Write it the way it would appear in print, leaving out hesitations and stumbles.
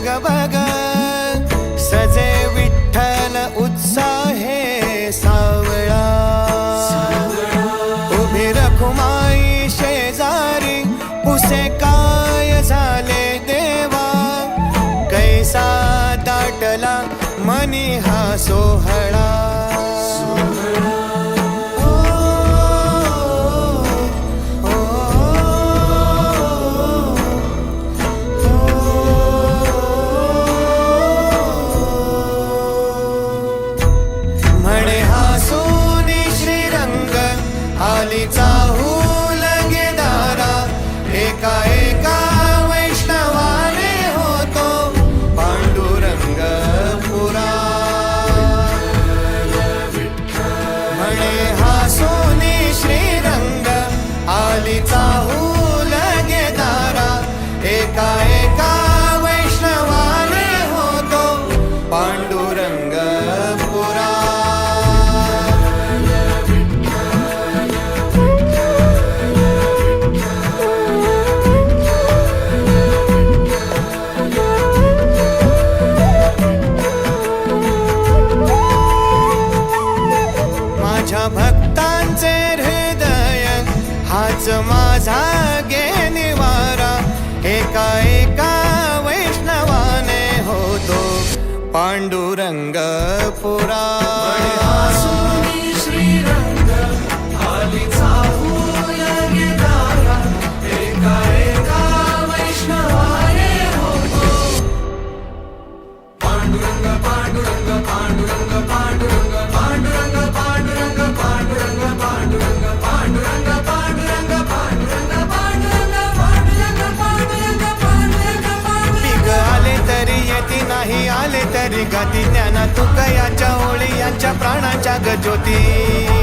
जग बग सजे विठ्ठल उत्साहे सावळा उभी रखुमाई शेजारी पुसे काय झाले देवा कैसा दाटला मनी हा सोहळा आलीचा हूल गेदारा एका एका वैष्णवाने होतो पांडुरंग पुरा म्हणे हा सोनी श्रीरंग आलीचा हूल गेदारा एका एका वैष्णवाने होतो पांडुरंग पुरा भक्तांचे हृदय हाच माझा गे निवारा एका एका वैष्णवाने होतो पांडुरंग पुरा श्रीरंग आलीचा हूल गेदारा एका एका वैष्णवाने होतो पांडुरंग पांडुरंग पांडुरंग पांडुरंग पांडुरंग नाही आले तरी गती ज्ञाना तुकयाच्या ओळी यांच्या प्राणाच्या गज्योती